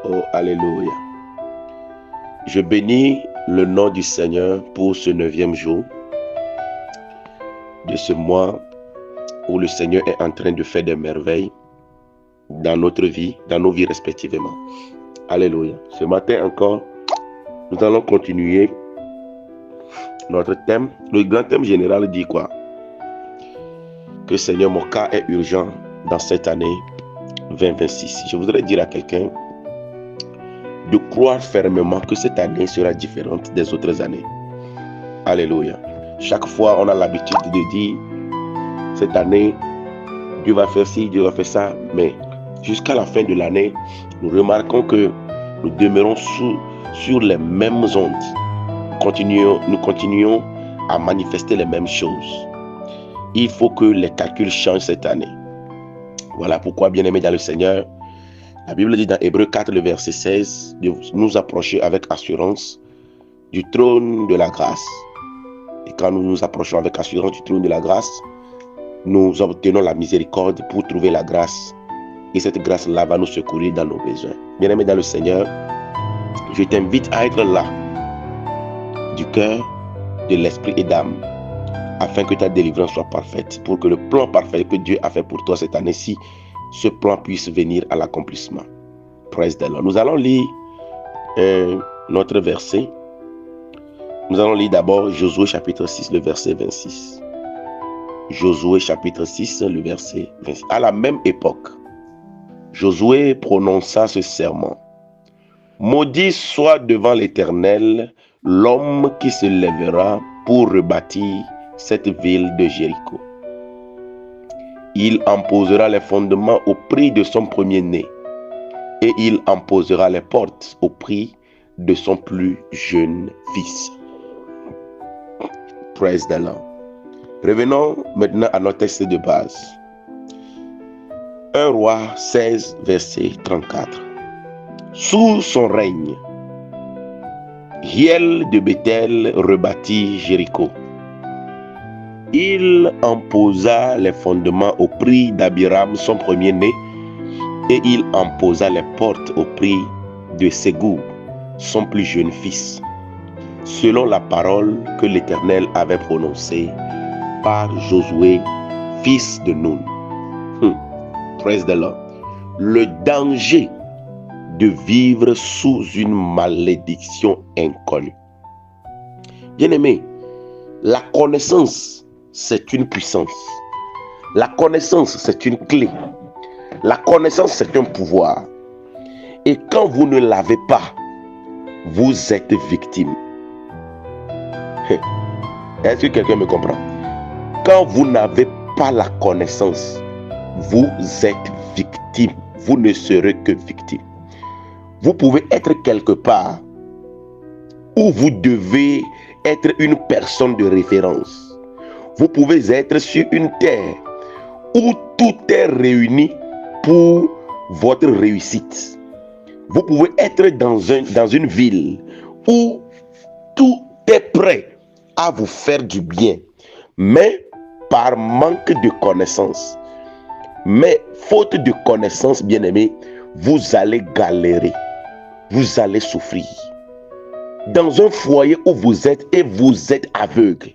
Oh, alléluia. Je bénis le nom du Seigneur pour ce 9e jour de ce mois où le Seigneur est en train de faire des merveilles dans notre vie, dans nos vies respectivement. Alléluia. Ce matin encore, nous allons continuer notre thème. Le grand thème général dit quoi? Que Seigneur, mon cas est urgent dans cette année 2026. Je voudrais dire à quelqu'un de croire fermement que cette année sera différente des autres années. Alléluia. Chaque fois, on a l'habitude de dire, cette année, Dieu va faire ci, Dieu va faire ça, mais jusqu'à la fin de l'année, nous remarquons que nous demeurons sur les mêmes ondes. Nous continuons à manifester les mêmes choses. Il faut que les calculs changent cette année. Voilà pourquoi, bien-aimés dans le Seigneur, la Bible dit dans Hébreux 4, le verset 16, de nous approcher avec assurance du trône de la grâce. Et quand nous nous approchons avec assurance du trône de la grâce, nous obtenons la miséricorde pour trouver la grâce. Et cette grâce-là va nous secourir dans nos besoins. Bien-aimés dans le Seigneur, je t'invite à être là, du cœur, de l'esprit et d'âme, afin que ta délivrance soit parfaite, pour que le plan parfait que Dieu a fait pour toi cette année-ci, ce plan puisse venir à l'accomplissement. Praise the Lord. Nous allons lire notre verset. Nous allons lire d'abord Josué chapitre 6, le verset 26. Josué chapitre 6, le verset 26. À la même époque, Josué prononça ce serment. Maudit soit devant l'Éternel l'homme qui se lèvera pour rebâtir cette ville de Jéricho. Il en posera les fondements au prix de son premier-né, et il en posera les portes au prix de son plus jeune fils. Praise the Lord. Revenons maintenant à notre texte de base. 1 Roi 16, verset 34. Sous son règne, Hiel de Bethel rebâtit Jéricho. Il en posa les fondements au prix d'Abiram, son premier-né, et il en posa les portes au prix de Ségour, son plus jeune fils, selon la parole que l'Éternel avait prononcée par Josué, fils de Nun. Praise the Lord. Le danger de vivre sous une malédiction inconnue. Bien-aimé, la connaissance, c'est une puissance. La connaissance, c'est une clé. La connaissance, c'est un pouvoir. Et quand vous ne l'avez pas, vous êtes victime. Est-ce que quelqu'un me comprend? Quand vous n'avez pas la connaissance, vous êtes victime. Vous ne serez que victime. Vous pouvez être quelque part où vous devez être une personne de référence. Vous pouvez être sur une terre où tout est réuni pour votre réussite. Vous pouvez être dans une ville où tout est prêt à vous faire du bien. Mais par manque de connaissance, mais faute de connaissance, bien-aimé, vous allez galérer. Vous allez souffrir. Dans un foyer où vous êtes et vous êtes aveugle.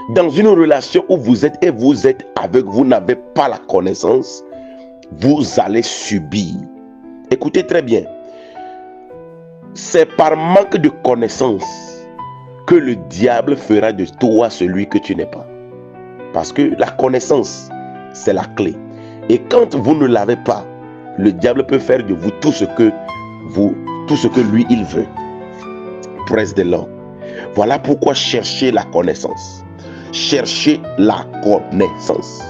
Dans une relation où vous êtes et vous êtes aveugle, vous n'avez pas la connaissance, vous allez subir. Écoutez très bien. C'est par manque de connaissance que le diable fera de toi celui que tu n'es pas. Parce que la connaissance, c'est la clé. Et quand vous ne l'avez pas, le diable peut faire de vous tout ce que lui il veut. Praise the Lord. Voilà pourquoi cherchez la connaissance. Cherchez la connaissance.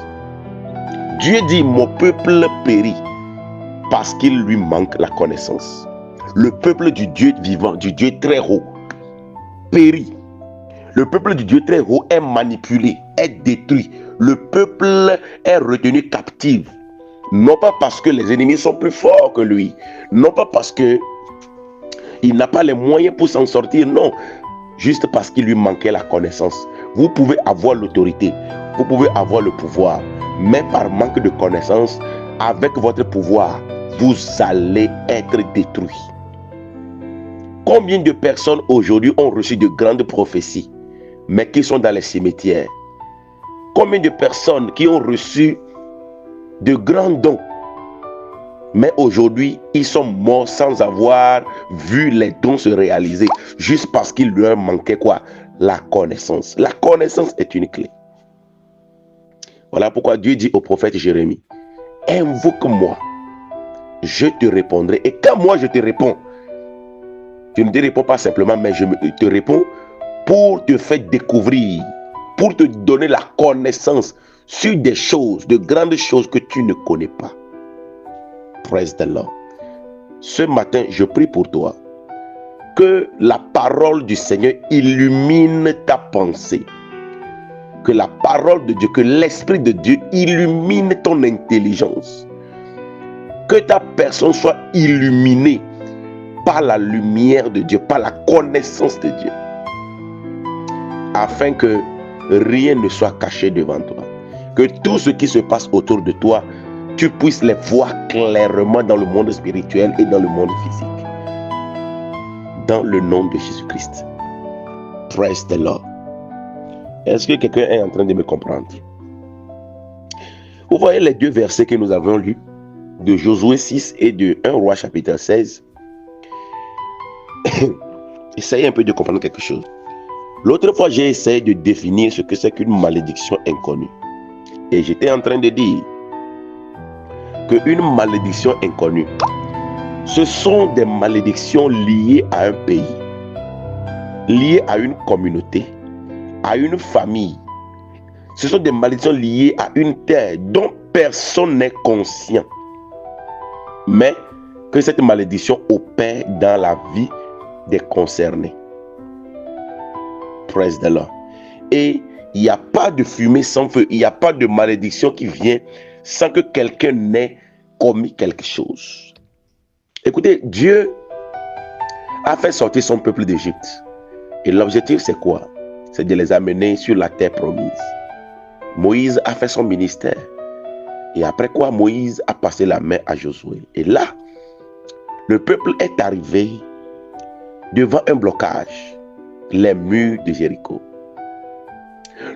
Dieu dit, mon peuple périt parce qu'il lui manque la connaissance. Le peuple du Dieu vivant, du Dieu très haut, périt. Le peuple du Dieu très haut est manipulé, est détruit. Le peuple est retenu captif. Non pas parce que les ennemis sont plus forts que lui. Non pas parce que il n'a pas les moyens pour s'en sortir. Non. Juste parce qu'il lui manquait la connaissance. Vous pouvez avoir l'autorité. Vous pouvez avoir le pouvoir. Mais par manque de connaissance, avec votre pouvoir, vous allez être détruits. Combien de personnes aujourd'hui ont reçu de grandes prophéties, mais qui sont dans les cimetières? Combien de personnes qui ont reçu de grands dons, mais aujourd'hui, ils sont morts sans avoir vu les dons se réaliser, juste parce qu'il leur manquait quoi? La connaissance. La connaissance est une clé. Voilà pourquoi Dieu dit au prophète Jérémie, invoque-moi, je te répondrai. Et quand moi je te réponds, je ne te réponds pas simplement, mais je te réponds pour te faire découvrir, pour te donner la connaissance sur des choses, de grandes choses que tu ne connais pas. Praise the Lord. Ce matin, je prie pour toi que la parole du Seigneur illumine ta pensée. Que la parole de Dieu, que l'Esprit de Dieu illumine ton intelligence. Que ta personne soit illuminée par la lumière de Dieu, par la connaissance de Dieu. Afin que rien ne soit caché devant toi. Que tout ce qui se passe autour de toi, tu puisses les voir clairement dans le monde spirituel et dans le monde physique. Dans le nom de Jésus-Christ. Praise the Lord. Est-ce que quelqu'un est en train de me comprendre? Vous voyez les deux versets que nous avons lus, de Josué 6 et de 1 Roi chapitre 16. Essayez un peu de comprendre quelque chose. L'autre fois, j'ai essayé de définir ce que c'est qu'une malédiction inconnue. Et j'étais en train de dire qu'une malédiction inconnue, ce sont des malédictions liées à un pays, liées à une communauté, à une famille. Ce sont des malédictions liées à une terre dont personne n'est conscient. Mais que cette malédiction opère dans la vie des concernés. Praise the Lord. Et il n'y a pas de fumée sans feu. Il n'y a pas de malédiction qui vient sans que quelqu'un n'ait commis quelque chose. Écoutez, Dieu a fait sortir son peuple d'Égypte. Et l'objectif, c'est quoi? C'est de les amener sur la terre promise. Moïse a fait son ministère. Et après quoi, Moïse a passé la main à Josué. Et là, le peuple est arrivé devant un blocage, les murs de Jéricho.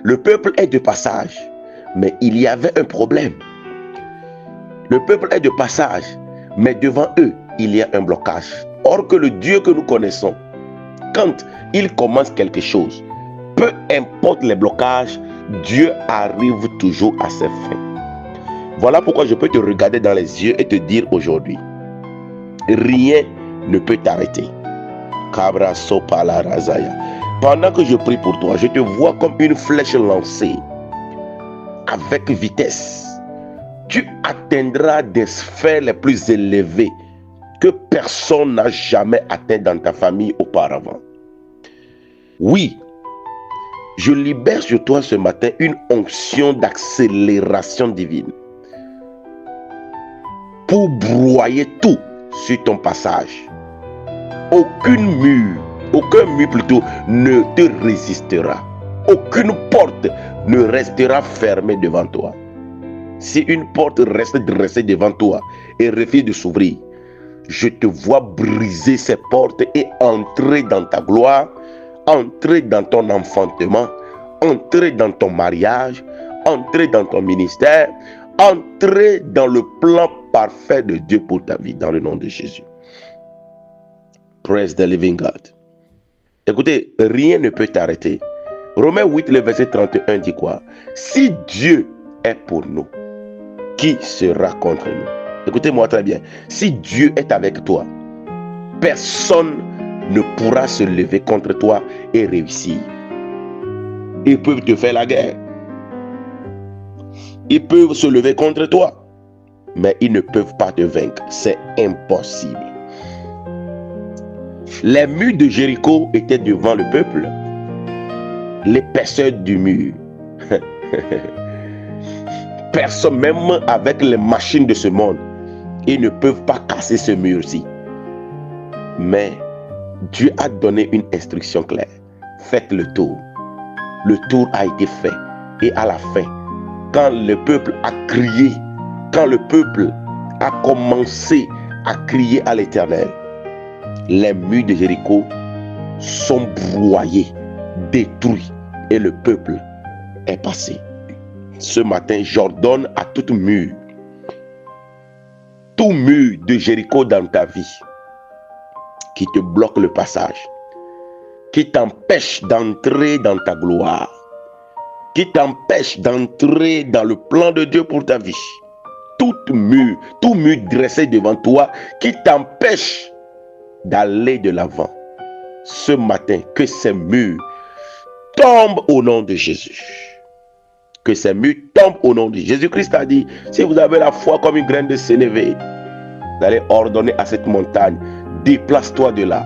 Le peuple est de passage, mais il y avait un problème. Le peuple est de passage, mais devant eux, il y a un blocage. Or que le Dieu que nous connaissons, quand il commence quelque chose, peu importe les blocages, Dieu arrive toujours à ses fins. Voilà pourquoi je peux te regarder dans les yeux et te dire aujourd'hui, rien ne peut t'arrêter. Pendant que je prie pour toi, je te vois comme une flèche lancée avec vitesse. Tu atteindras des sphères les plus élevées que personne n'a jamais atteint dans ta famille auparavant. Oui, je libère sur toi ce matin une onction d'accélération divine pour broyer tout sur ton passage. Aucun mur plutôt ne te résistera. Aucune porte ne restera fermée devant toi. Si une porte reste dressée devant toi et refuse de s'ouvrir, je te vois briser ces portes et entrer dans ta gloire, entrer dans ton enfantement, entrer dans ton mariage, entrer dans ton ministère, entrer dans le plan parfait de Dieu pour ta vie, dans le nom de Jésus. Praise the living God. Écoutez, rien ne peut t'arrêter. Romains 8, le verset 31 dit quoi? Si Dieu est pour nous, qui sera contre nous? Écoutez-moi très bien. Si Dieu est avec toi, personne ne pourra se lever contre toi et réussir. Ils peuvent te faire la guerre. Ils peuvent se lever contre toi, mais ils ne peuvent pas te vaincre. C'est impossible. Les murs de Jéricho étaient devant le peuple. L'épaisseur du mur. Personne, même avec les machines de ce monde, ils ne peuvent pas casser ce mur-ci. Mais Dieu a donné une instruction claire. Faites le tour. Le tour a été fait. Et à la fin, quand le peuple a crié, quand le peuple a commencé a crié à l'Éternel. Les murs de Jéricho sont broyés, détruits, et le peuple est passé. Ce matin, j'ordonne à tout mur de Jéricho dans ta vie qui te bloque le passage, qui t'empêche d'entrer dans ta gloire, qui t'empêche d'entrer dans le plan de Dieu pour ta vie. Tout mur dressé devant toi qui t'empêche d'aller de l'avant. Ce matin, que ces murs tombent au nom de Jésus. Que ces murs tombent au nom de Jésus-Christ a dit, si vous avez la foi comme une graine de sénévé, vous allez ordonner à cette montagne, déplace-toi de là.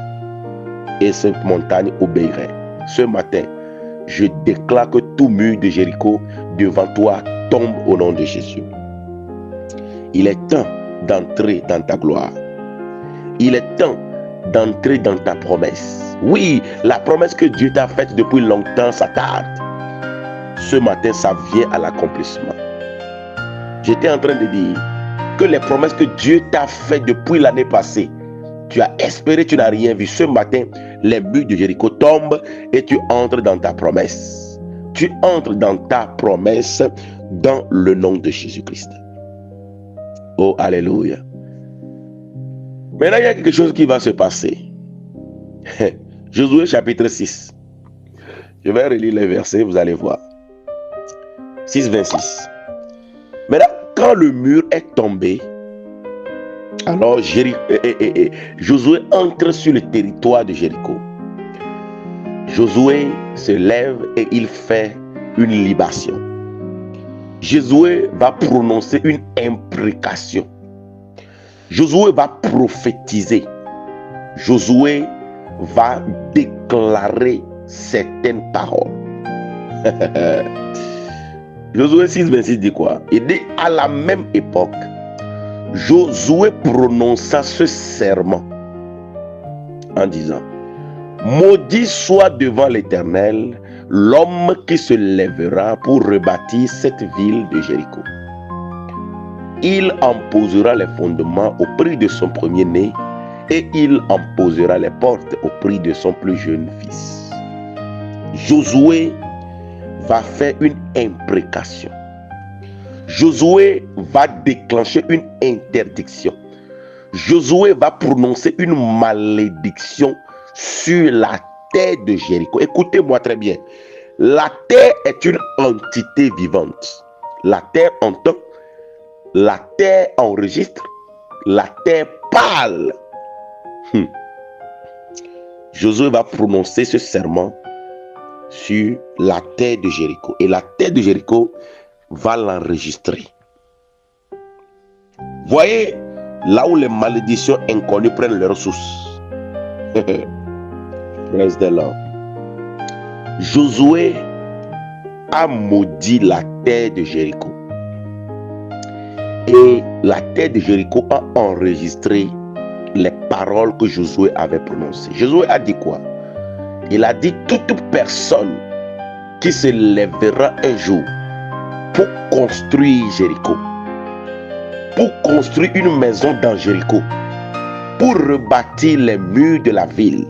Et cette montagne obéirait. Ce matin, je déclare que tout mur de Jéricho devant toi tombe au nom de Jésus. Il est temps d'entrer dans ta gloire. Il est temps d'entrer dans ta promesse. Oui, la promesse que Dieu t'a faite depuis longtemps, ça tarde. Ce matin, ça vient à l'accomplissement. J'étais en train de dire que les promesses que Dieu t'a faites depuis l'année passée, tu as espéré, tu n'as rien vu. Ce matin, les murs de Jéricho tombent et tu entres dans ta promesse. Tu entres dans ta promesse dans le nom de Jésus-Christ. Oh, alléluia. Maintenant, il y a quelque chose qui va se passer. Josué chapitre 6. Je vais relire les versets, vous allez voir. 6, 26. Maintenant, quand le mur est tombé, alors Josué entre sur le territoire de Jéricho. Josué se lève et il fait une libation. Josué va prononcer une imprécation. Josué va prophétiser. Josué va déclarer certaines paroles. Josué 6, 26 dit quoi? Il dit à la même époque, Josué prononça ce serment en disant, maudit soit devant l'Éternel l'homme qui se lèvera pour rebâtir cette ville de Jéricho. Il en posera les fondements au prix de son premier-né et il en posera les portes au prix de son plus jeune fils. Josué va faire une imprécation. Josué va déclencher une interdiction. Josué va prononcer une malédiction sur la terre de Jéricho. Écoutez-moi très bien. La terre est une entité vivante. La terre entend, la terre enregistre, la terre parle. Josué va prononcer ce serment sur la terre de Jéricho. Et la terre de Jéricho va l'enregistrer. Voyez là où les malédictions inconnues prennent leur source. Praise the Lord. Josué a maudit la terre de Jéricho. Et la terre de Jéricho a enregistré les paroles que Josué avait prononcées. Josué a dit quoi? Il a dit toute personne qui se lèvera un jour pour construire Jéricho, pour construire une maison dans Jéricho, pour rebâtir les murs de la ville,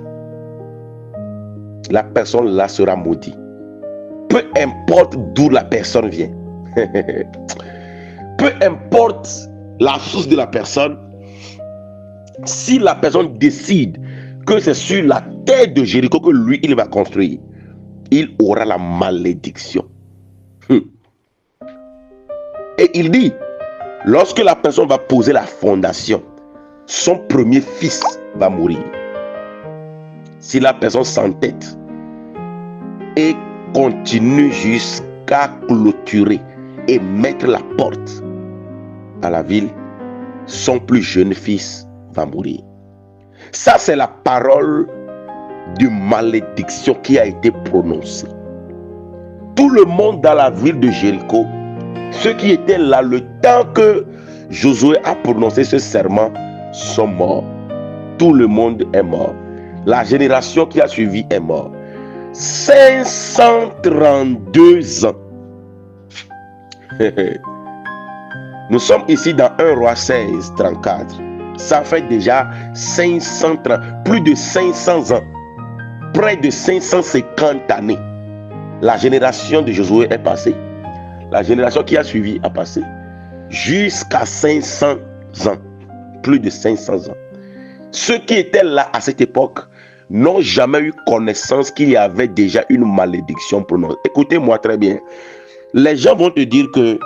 la personne là sera maudite. Peu importe d'où la personne vient. Peu importe la source de la personne, si la personne décide que c'est sur la terre de Jéricho que lui, il va construire, il aura la malédiction. Et il dit, lorsque la personne va poser la fondation, son premier fils va mourir. Si la personne s'entête et continue jusqu'à clôturer et mettre la porte à la ville, son plus jeune fils va mourir. Ça, c'est la parole de malédiction qui a été prononcée. Tout le monde dans la ville de Jéricho, ceux qui étaient là le temps que Josué a prononcé ce serment, sont morts. Tout le monde est mort. La génération qui a suivi est morte. 532 ans. Nous sommes ici dans 1 Roi 16, 34. Ça fait déjà 530, plus de 500 ans, près de 550 années. La génération de Josué est passée. La génération qui a suivi a passé. Jusqu'à 500 ans. Plus de 500 ans. Ceux qui étaient là à cette époque n'ont jamais eu connaissance qu'il y avait déjà une malédiction prononcée. Écoutez-moi très bien. Les gens vont te dire que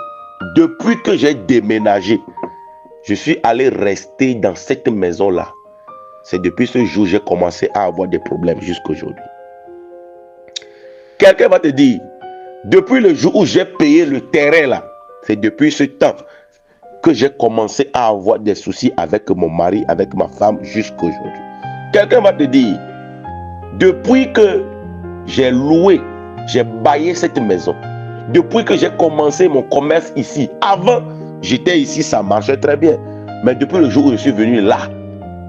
depuis que j'ai déménagé, je suis allé rester dans cette maison-là. C'est depuis ce jour que j'ai commencé à avoir des problèmes jusqu'à aujourd'hui. Quelqu'un va te dire, depuis le jour où j'ai payé le terrain là, c'est depuis ce temps que j'ai commencé à avoir des soucis avec mon mari, avec ma femme jusqu'à aujourd'hui. Quelqu'un va te dire, depuis que j'ai loué, j'ai baillé cette maison, depuis que j'ai commencé mon commerce ici, avant j'étais ici, ça marchait très bien. Mais depuis le jour où je suis venu là,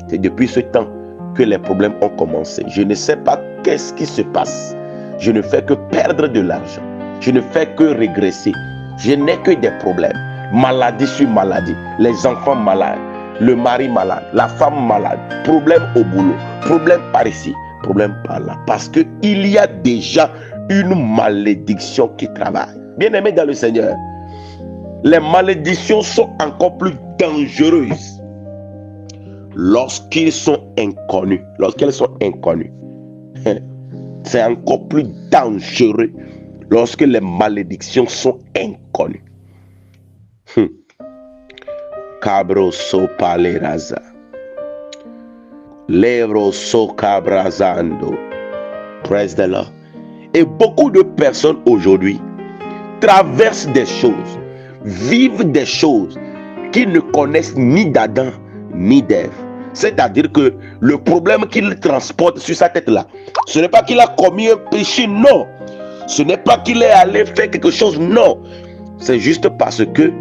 c'est depuis ce temps que les problèmes ont commencé. Je ne sais pas qu'est-ce qui se passe. Je ne fais que perdre de l'argent. Je ne fais que régresser. Je n'ai que des problèmes. Maladie sur maladie. Les enfants malades. Le mari malade. La femme malade. Problème au boulot. Problème par ici. Problème par là. Parce qu'il y a déjà une malédiction qui travaille. Bien-aimés dans le Seigneur, les malédictions sont encore plus dangereuses lorsqu'ils sont inconnus. Lorsqu'elles sont inconnues. C'est encore plus dangereux lorsque les malédictions sont inconnues. Cabro so paleraza. Levro so cabrazando. Praise the Lord. Et beaucoup de personnes aujourd'hui traversent des choses, vivent des choses qu'ils ne connaissent ni d'Adam ni d'Ève. C'est-à-dire que le problème qu'il transporte sur sa tête là, ce n'est pas qu'il a commis un péché, non. Ce n'est pas qu'il est allé faire quelque chose, non. C'est juste parce que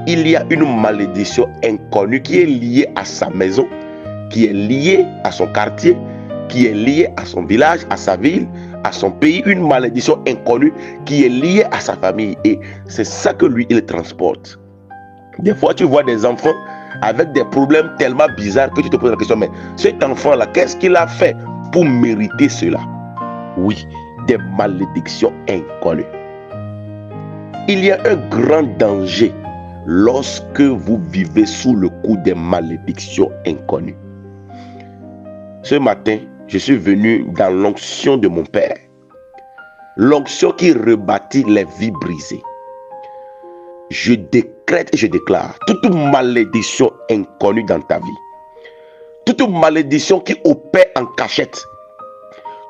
il y a une malédiction inconnue qui est liée à sa maison, qui est liée à son quartier, qui est liée à son village, à sa ville, à son pays. Une malédiction inconnue qui est liée à sa famille. Et c'est ça que lui, il transporte. Des fois, tu vois des enfants avec des problèmes tellement bizarres que tu te poses la question, mais cet enfant-là, qu'est-ce qu'il a fait pour mériter cela? Oui, des malédictions inconnues. Il y a un grand danger lorsque vous vivez sous le coup des malédictions inconnues. Ce matin, je suis venu dans l'onction de mon Père. L'onction qui rebâtit les vies brisées. Je décrète et je déclare toute malédiction inconnue dans ta vie. Toute malédiction qui opère en cachette.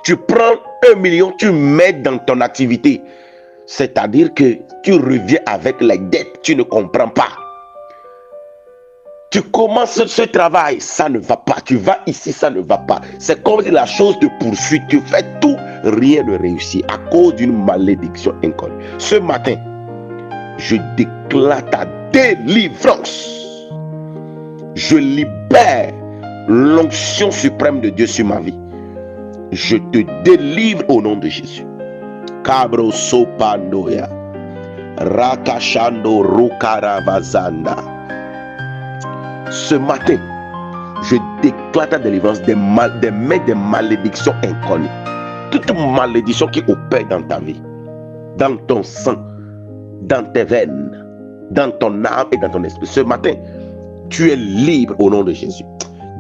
Tu prends 1 million, tu mets dans ton activité. C'est-à-dire que tu reviens avec les dettes, tu ne comprends pas. Tu commences ce travail, ça ne va pas. Tu vas ici, ça ne va pas. C'est comme si la chose te poursuit. Tu fais tout, rien ne réussit à cause d'une malédiction inconnue. Ce matin, je déclare ta délivrance. Je libère l'onction suprême de Dieu sur ma vie. Je te délivre au nom de Jésus. Cabro sopandoya. Rakashando rukaravazanda. Ce matin, je déclare ta délivrance des malédictions inconnues. Toute malédiction qui opère dans ta vie, dans ton sang, dans tes veines, dans ton âme et dans ton esprit. Ce matin, tu es libre au nom de Jésus.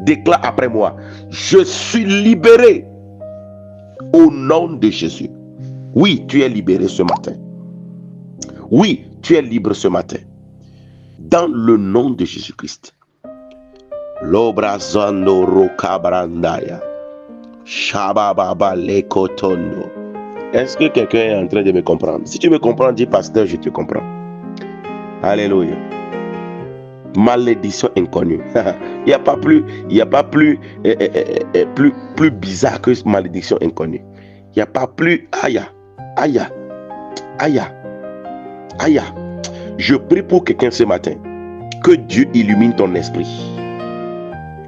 Déclare après moi, je suis libéré au nom de Jésus. Oui, tu es libéré ce matin. Oui, tu es libre ce matin. Dans le nom de Jésus-Christ. L'obrazando rocabrandaya. Shabababa lekotondo. Est-ce que quelqu'un est en train de me comprendre? Si tu me comprends, dis pasteur, je te comprends. Alléluia. Malédiction inconnue. Il n'y a pas plus bizarre que malédiction inconnue. Il n'y a pas plus aïe. Je prie pour quelqu'un ce matin. Que Dieu illumine ton esprit.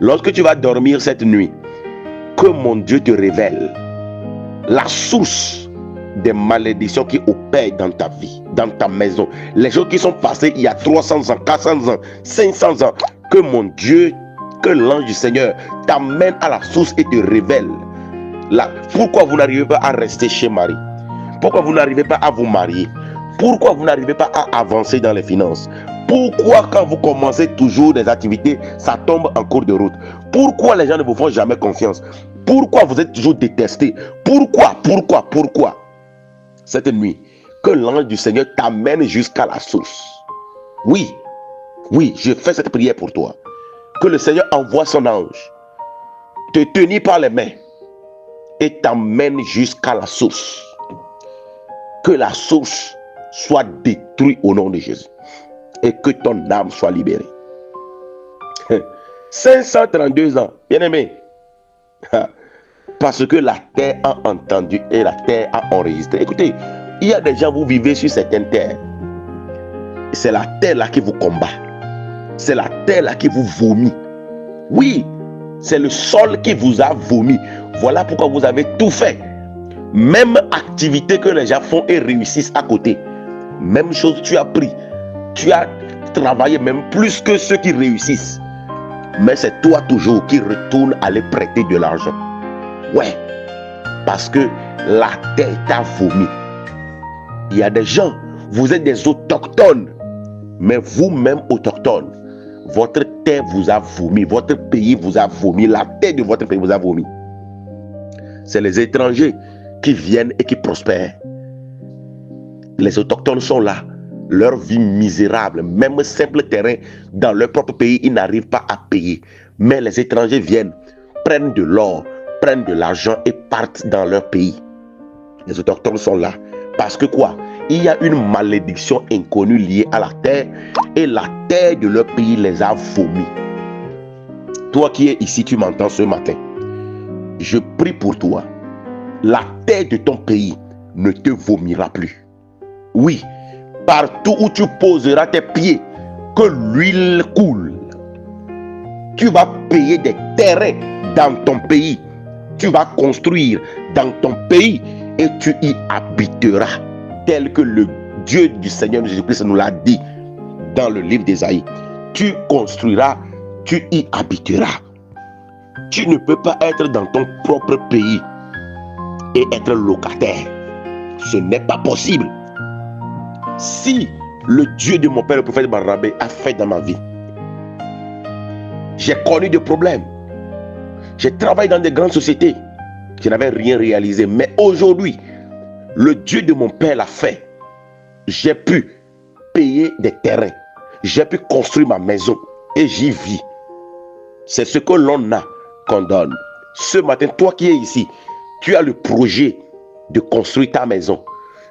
Lorsque tu vas dormir cette nuit, que mon Dieu te révèle la source des malédictions qui opèrent dans ta vie, dans ta maison. Les choses qui sont passées il y a 300 ans, 400 ans, 500 ans. Que mon Dieu que l'ange du Seigneur t'amène à la source et te révèle pourquoi vous n'arrivez pas à rester chez Marie, pourquoi vous n'arrivez pas à vous marier, pourquoi vous n'arrivez pas à avancer dans les finances, pourquoi quand vous commencez toujours des activités, ça tombe en cours de route, pourquoi les gens ne vous font jamais confiance, pourquoi vous êtes toujours détesté, pourquoi cette nuit, que l'ange du Seigneur t'amène jusqu'à la source. Oui, je fais cette prière pour toi. Que le Seigneur envoie son ange te tenir par les mains et t'amène jusqu'à la source. Que la source soit détruite au nom de Jésus et que ton âme soit libérée. 532 ans, bien-aimé, parce que la terre a entendu et la terre a enregistré. Écoutez, il y a des gens, vous vivez sur certaines terres. C'est la terre là qui vous combat. C'est la terre là qui vous vomit. Oui, c'est le sol qui vous a vomi. Voilà pourquoi vous avez tout fait. Même activité que les gens font et réussissent à côté. Même chose, tu as pris. Tu as travaillé même plus que ceux qui réussissent. Mais c'est toi toujours qui retourne aller prêter de l'argent. Ouais, parce que la terre t'a vomi. Il y a des gens, vous êtes des autochtones, mais vous-même autochtones, votre terre vous a vomi, votre pays vous a vomi, la terre de votre pays vous a vomi. C'est les étrangers qui viennent et qui prospèrent. Les autochtones sont là, leur vie misérable, même simple terrain dans leur propre pays, ils n'arrivent pas à payer. Mais les étrangers viennent, prennent de l'or, prennent de l'argent et partent dans leur pays. Les autochtones sont là. Parce que quoi? Il y a une malédiction inconnue liée à la terre et la terre de leur pays les a vomis. Toi qui es ici, tu m'entends ce matin. Je prie pour toi. La terre de ton pays ne te vomira plus. Oui, partout où tu poseras tes pieds, que l'huile coule. Tu vas payer des terrains dans ton pays. Tu vas construire dans ton pays et tu y habiteras, tel que le Dieu du Seigneur Jésus-Christ nous l'a dit dans le livre d'Ésaïe. Tu construiras, tu y habiteras. Tu ne peux pas être dans ton propre pays et être locataire. Ce n'est pas possible. Si le Dieu de mon père, le prophète Barnabé, a fait dans ma vie, j'ai connu des problèmes. J'ai travaillé dans des grandes sociétés. Je n'avais rien réalisé. Mais aujourd'hui, le Dieu de mon père l'a fait. J'ai pu payer des terrains. J'ai pu construire ma maison. Et j'y vis. C'est ce que l'on a qu'on donne. Ce matin, toi qui es ici, tu as le projet de construire ta maison.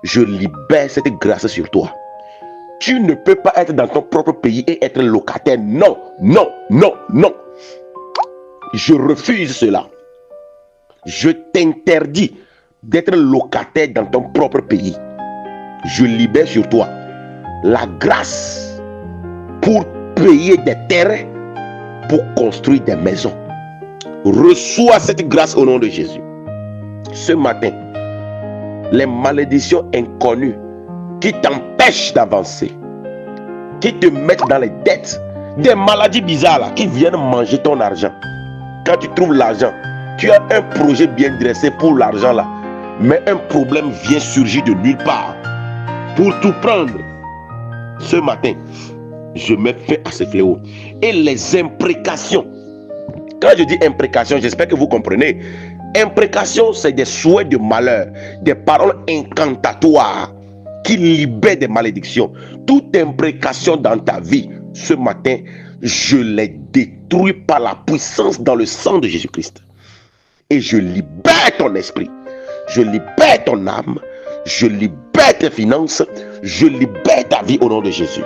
Je libère cette grâce sur toi. Tu ne peux pas être dans ton propre pays et être locataire. Non, non, non, non. Je refuse cela. Je t'interdis d'être locataire dans ton propre pays. Je libère sur toi la grâce pour payer des terrains, pour construire des maisons. Reçois cette grâce au nom de Jésus. Ce matin, les malédictions inconnues qui t'empêchent d'avancer, qui te mettent dans les dettes, des maladies bizarres là, qui viennent manger ton argent. Quand tu trouves l'argent, tu as un projet bien dressé pour l'argent là, mais un problème vient surgir de nulle part pour tout prendre. Ce matin, je mets fin à ce fléau. Et les imprécations. Quand je dis imprécations, j'espère que vous comprenez. Imprécations, c'est des souhaits de malheur, des paroles incantatoires qui libèrent des malédictions. Toute imprécation dans ta vie, ce matin, je les détruis par la puissance dans le sang de Jésus-Christ. Et je libère ton esprit, je libère ton âme, je libère tes finances, je libère ta vie au nom de Jésus.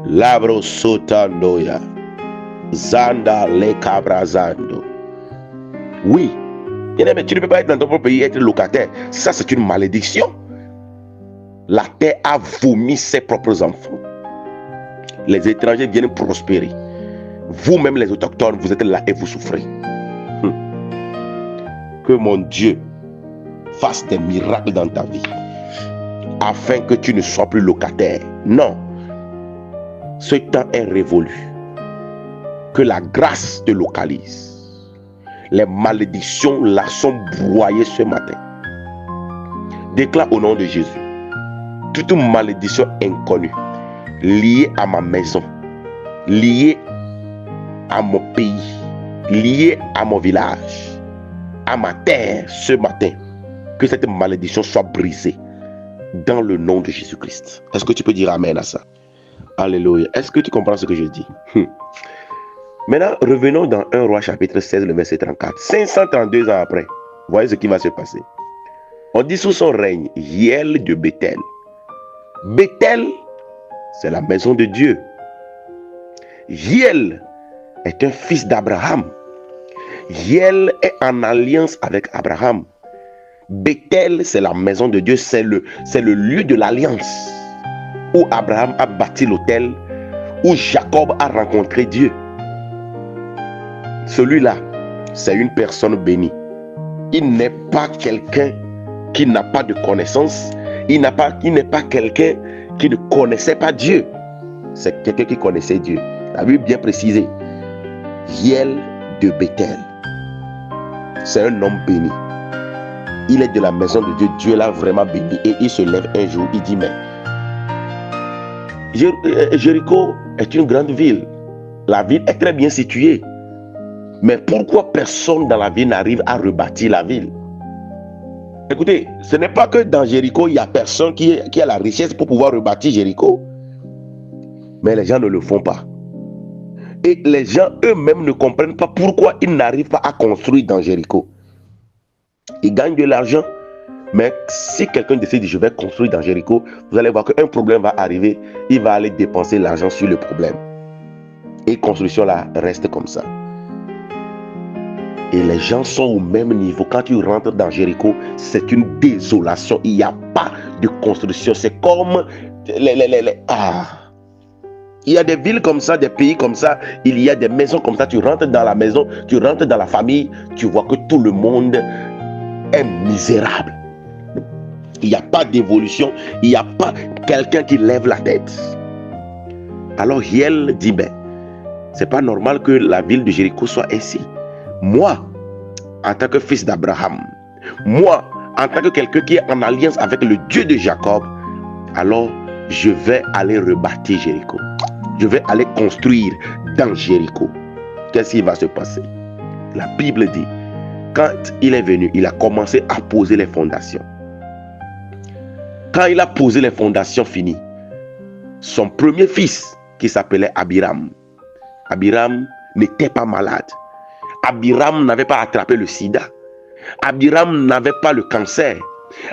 Labro sotandoya, zanda le cabrazando. Oui, mais tu ne peux pas être dans ton propre pays et être locataire. Ça, c'est une malédiction. La terre a vomi ses propres enfants. Les étrangers viennent prospérer. Vous-même, les autochtones, vous êtes là et vous souffrez. Que mon Dieu fasse des miracles dans ta vie, afin que tu ne sois plus locataire. Non, ce temps est révolu. Que la grâce te localise. Les malédictions là sont broyées ce matin. Déclare au nom de Jésus. Toute malédiction inconnue liée à ma maison, liée à mon pays, liée à mon village, à ma terre ce matin, que cette malédiction soit brisée dans le nom de Jésus-Christ. Est-ce que tu peux dire amen à ça? Alléluia. Est-ce que tu comprends ce que je dis? Maintenant, revenons dans 1 Roi chapitre 16, le verset 34. 532 ans après, voyez ce qui va se passer. On dit sous son règne, Hiel de Béthel. Béthel, c'est la maison de Dieu. Hiel est un fils d'Abraham. Hiel est en alliance avec Abraham. Béthel, c'est la maison de Dieu, c'est le lieu de l'alliance où Abraham a bâti l'autel, où Jacob a rencontré Dieu. Celui-là, c'est une personne bénie. Il n'est pas quelqu'un qui n'a pas de connaissance. Il n'est pas quelqu'un qui ne connaissait pas Dieu. C'est quelqu'un qui connaissait Dieu. La Bible bien précisé. Hiel de Béthel. C'est un homme béni. Il est de la maison de Dieu. Dieu l'a vraiment béni. Et il se lève un jour. Il dit, mais Jéricho est une grande ville. La ville est très bien située. Mais pourquoi personne dans la ville n'arrive à rebâtir la ville? Écoutez, ce n'est pas que dans Jéricho, il n'y a personne qui a la richesse pour pouvoir rebâtir Jéricho. Mais les gens ne le font pas. Et les gens eux-mêmes ne comprennent pas pourquoi ils n'arrivent pas à construire dans Jéricho. Ils gagnent de l'argent. Mais si quelqu'un décide, je vais construire dans Jéricho, vous allez voir qu'un problème va arriver. Il va aller dépenser l'argent sur le problème. Et construction là reste comme ça. Et les gens sont au même niveau. Quand tu rentres dans Jéricho, c'est une désolation. Il n'y a pas de construction. C'est comme il y a des villes comme ça, des pays comme ça. Il y a des maisons comme ça. Tu rentres dans la maison, tu rentres dans la famille. Tu vois que tout le monde est misérable. Il n'y a pas d'évolution. Il n'y a pas quelqu'un qui lève la tête. Alors Hiel dit, ben, c'est pas normal que la ville de Jéricho soit ainsi. Moi, en tant que fils d'Abraham, moi, en tant que quelqu'un qui est en alliance avec le Dieu de Jacob, alors je vais aller rebâtir Jéricho. Je vais aller construire dans Jéricho. Qu'est-ce qui va se passer? La Bible dit, quand il est venu, il a commencé à poser les fondations. Quand il a posé les fondations finies, son premier fils, qui s'appelait Abiram, Abiram n'était pas malade. Abiram n'avait pas attrapé le sida. Abiram n'avait pas le cancer.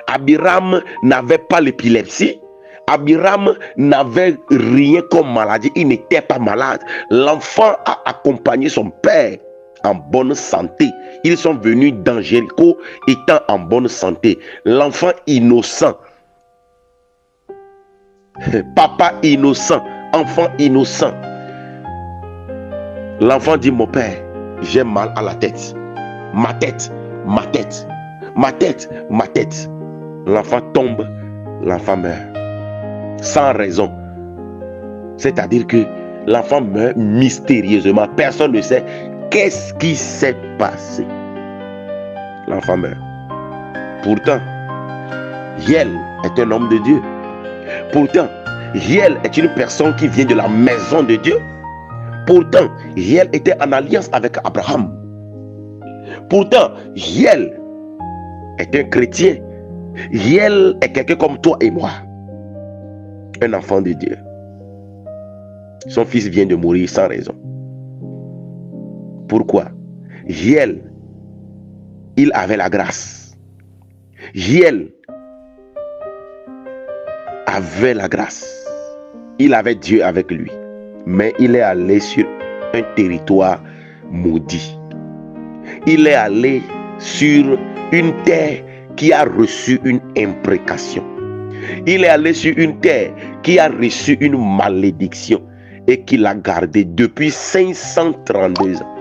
Abiram n'avait pas l'épilepsie. Abiram n'avait rien comme maladie. Il n'était pas malade. L'enfant a accompagné son père en bonne santé. Ils sont venus dans Jéricho étant en bonne santé. L'enfant innocent. Papa innocent. Enfant innocent. L'enfant dit, mon père, j'ai mal à la tête. Ma tête, ma tête, ma tête, ma tête. L'enfant tombe, l'enfant meurt. Sans raison. C'est-à-dire que l'enfant meurt mystérieusement. Personne ne sait qu'est-ce qui s'est passé. L'enfant meurt. Pourtant, Hiel est un homme de Dieu. Pourtant, Hiel est une personne qui vient de la maison de Dieu. Pourtant, Hiel était en alliance avec Abraham. Pourtant, Hiel est un chrétien. Hiel est quelqu'un comme toi et moi. Un enfant de Dieu. Son fils vient de mourir sans raison. Pourquoi? Hiel, il avait la grâce. Hiel avait la grâce. Il avait Dieu avec lui. Mais il est allé sur un territoire maudit. Il est allé sur une terre qui a reçu une imprécation. Il est allé sur une terre qui a reçu une malédiction et qui l'a gardée depuis 532 ans.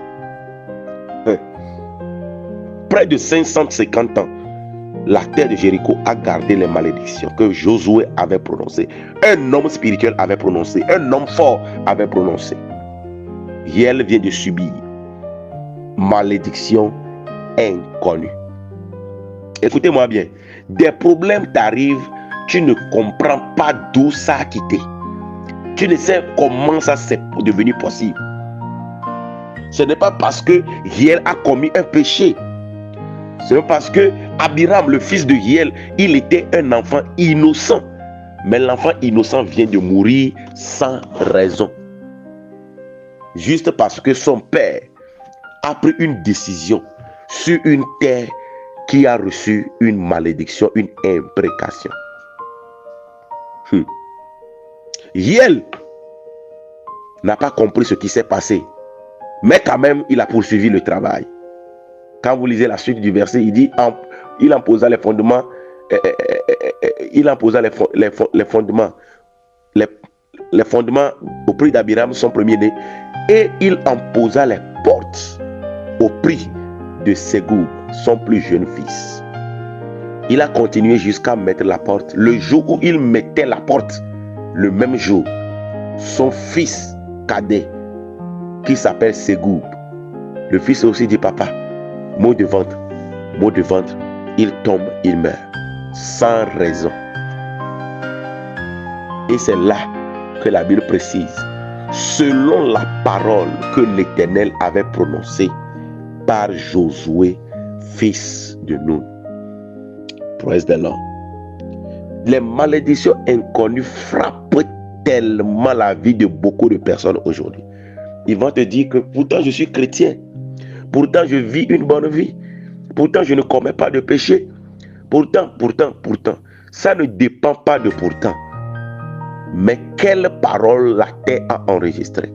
Près de 550 ans, la terre de Jéricho a gardé les malédictions que Josué avait prononcées. Un homme spirituel avait prononcé. Un homme fort avait prononcé. Hiel vient de subir malédiction inconnue. Écoutez-moi bien. Des problèmes t'arrivent, tu ne comprends pas d'où ça a quitté. Tu ne sais comment ça s'est devenu possible. Ce n'est pas parce que Hiel a commis un péché. C'est parce que Abiram, le fils de Hiel, il était un enfant innocent. Mais l'enfant innocent vient de mourir sans raison. Juste parce que son père a pris une décision sur une terre qui a reçu une malédiction, une imprécation. Hiel n'a pas compris ce qui s'est passé. Mais quand même, il a poursuivi le travail. Quand vous lisez la suite du verset, il dit, il en posa les fondements, les fondements au prix d'Abiram, son premier-né, et il en posa les portes au prix de Ségoub, son plus jeune fils. Il a continué jusqu'à mettre la porte. Le jour où il mettait la porte, le même jour, son fils cadet, qui s'appelle Ségoub, le fils aussi dit, papa, mot de ventre, il tombe, il meurt, sans raison. Et c'est là que la Bible précise, selon la parole que l'Éternel avait prononcée par Josué, fils de Nun. Praise the Lord. Les malédictions inconnues frappent tellement la vie de beaucoup de personnes aujourd'hui. Ils vont te dire que pourtant je suis chrétien, pourtant je vis une bonne vie, pourtant je ne commets pas de péché, pourtant. Ça ne dépend pas de pourtant. Mais quelle parole la terre a enregistrée?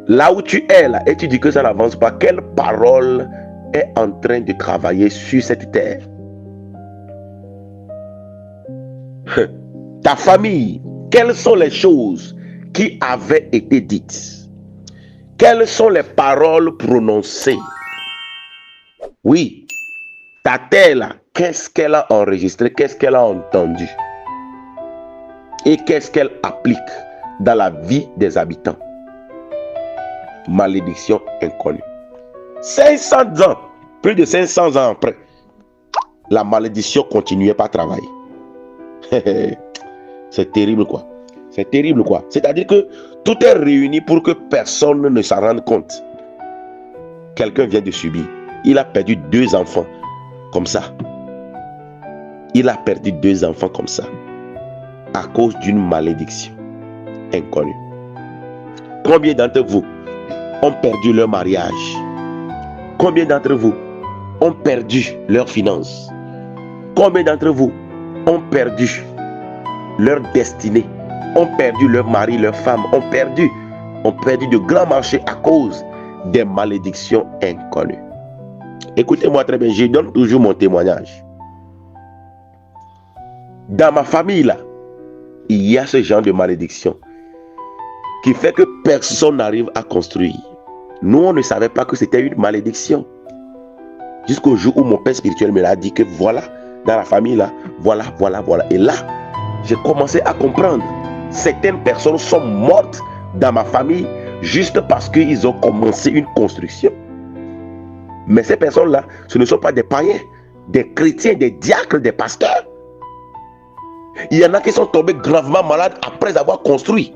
Là où tu es là et tu dis que ça n'avance pas, quelle parole est en train de travailler sur cette terre? Ta famille, quelles sont les choses qui avaient été dites? Quelles sont les paroles prononcées? Oui, ta terre là, qu'est-ce qu'elle a enregistré? Qu'est-ce qu'elle a entendu? Et qu'est-ce qu'elle applique dans la vie des habitants? Malédiction inconnue. 500 ans, plus de 500 ans après, la malédiction continuait pas à travailler. C'est terrible quoi. C'est terrible quoi. C'est-à-dire que tout est réuni pour que personne ne s'en rende compte. Quelqu'un vient de subir. Il a perdu 2 enfants comme ça. Il a perdu 2 enfants comme ça. À cause d'une malédiction inconnue. Combien d'entre vous ont perdu leur mariage? Combien d'entre vous ont perdu leurs finances? Combien d'entre vous ont perdu leur destinée? Ont perdu leur mari, leur femme, ont perdu de grands marchés à cause des malédictions inconnues. Écoutez-moi très bien, je donne toujours mon témoignage. Dans ma famille là, il y a ce genre de malédiction qui fait que personne n'arrive à construire. Nous, on ne savait pas que c'était une malédiction. Jusqu'au jour où mon père spirituel me l'a dit que voilà, dans la famille là, voilà. Et là, j'ai commencé à comprendre. Certaines personnes sont mortes dans ma famille juste parce qu'ils ont commencé une construction. Mais ces personnes-là, ce ne sont pas des païens, des chrétiens, des diacres, des pasteurs. Il y en a qui sont tombés gravement malades après avoir construit.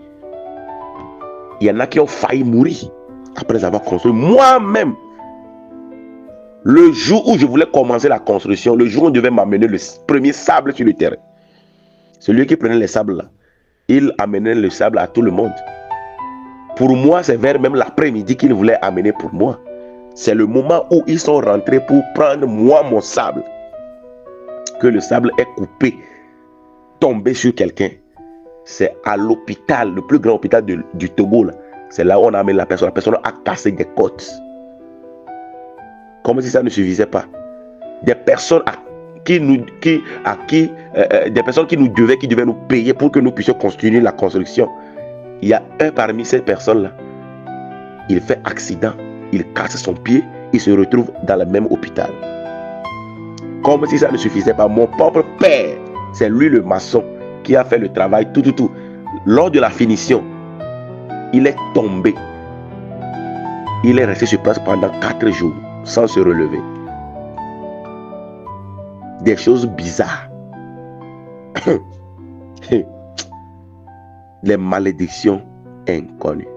Il y en a qui ont failli mourir après avoir construit. Moi-même, le jour où je voulais commencer la construction, le jour où on devait m'amener le premier sable sur le terrain, celui qui prenait les sables là, il amenait le sable à tout le monde. Pour moi, c'est vers même l'après-midi qu'il voulait amener pour moi. C'est le moment où ils sont rentrés pour prendre moi mon sable, que le sable est coupé, tombé sur quelqu'un. C'est à l'hôpital, le plus grand hôpital du Togo là. C'est là où on a amené la personne. La personne a cassé des côtes. Comme si ça ne suffisait pas. Des personnes qui nous devaient, qui devaient nous payer pour que nous puissions continuer la construction. Il y a un parmi ces personnes-là. Il fait accident. Il casse son pied. Il se retrouve dans le même hôpital. Comme si ça ne suffisait pas. Mon propre père, c'est lui le maçon qui a fait le travail, tout. Lors de la finition, il est tombé. Il est resté sur place pendant 4 jours sans se relever. Des choses bizarres. Les malédictions inconnues.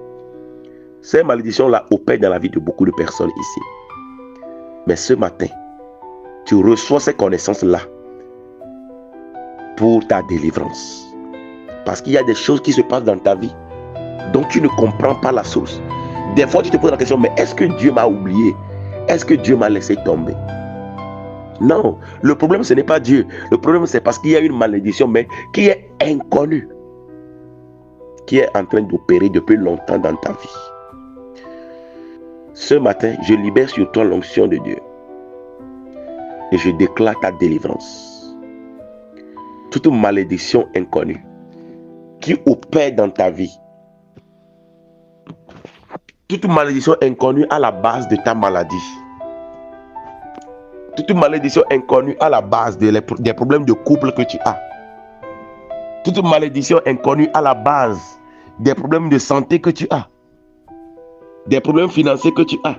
Ces malédictions-là opèrent dans la vie de beaucoup de personnes ici. Mais ce matin, tu reçois ces connaissances-là pour ta délivrance. Parce qu'il y a des choses qui se passent dans ta vie dont tu ne comprends pas la source. Des fois, tu te poses la question, mais est-ce que Dieu m'a oublié? Est-ce que Dieu m'a laissé tomber? Non, le problème, ce n'est pas Dieu. Le problème, c'est parce qu'il y a une malédiction, mais qui est inconnue, qui est en train d'opérer depuis longtemps dans ta vie. Ce matin, je libère sur toi l'onction de Dieu. Et je déclare ta délivrance. Toute malédiction inconnue qui opère dans ta vie. Toute malédiction inconnue à la base de ta maladie. Toute malédiction inconnue à la base des problèmes de couple que tu as. Toute malédiction inconnue à la base des problèmes de santé que tu as. Des problèmes financiers que tu as.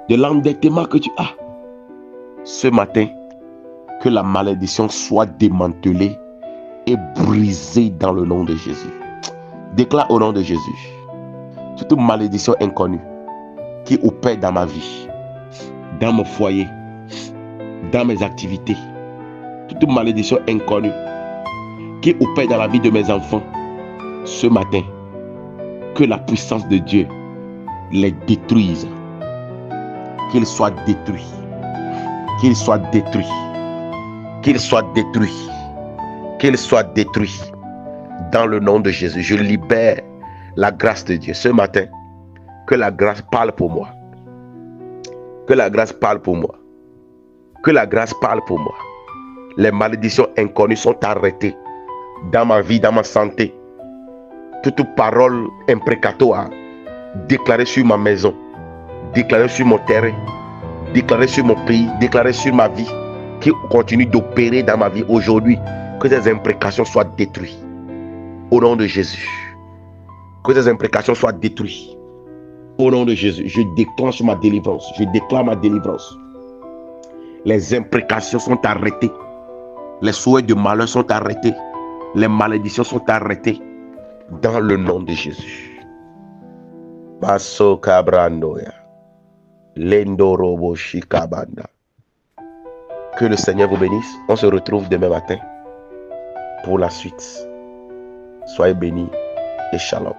De l'endettement que tu as. Ce matin, que la malédiction soit démantelée et brisée dans le nom de Jésus. Déclare au nom de Jésus. Toute malédiction inconnue qui opère dans ma vie, dans mon foyer, dans mes activités. Toute malédiction inconnue qui opère dans la vie de mes enfants. Ce matin, que la puissance de Dieu les détruise. Qu'ils soient détruits. Qu'ils soient détruits. Qu'ils soient détruits. Qu'ils soient détruits. Dans le nom de Jésus, je libère la grâce de Dieu. Ce matin, que la grâce parle pour moi. Que la grâce parle pour moi. Que la grâce parle pour moi. Les malédictions inconnues sont arrêtées dans ma vie, dans ma santé. Toute parole imprécatoire déclarée sur ma maison, déclarée sur mon terrain, déclarée sur mon pays, déclarée sur ma vie, qui continue d'opérer dans ma vie aujourd'hui, que ces imprécations soient détruites. Au nom de Jésus. Que ces imprécations soient détruites. Au nom de Jésus, je déclenche ma délivrance. Je déclare ma délivrance. Les imprécations sont arrêtées. Les souhaits de malheur sont arrêtés. Les malédictions sont arrêtées. Dans le nom de Jésus. Baso Kabrandoya. Lendorobo Shikabanda. Que le Seigneur vous bénisse. On se retrouve demain matin pour la suite. Soyez bénis et shalom.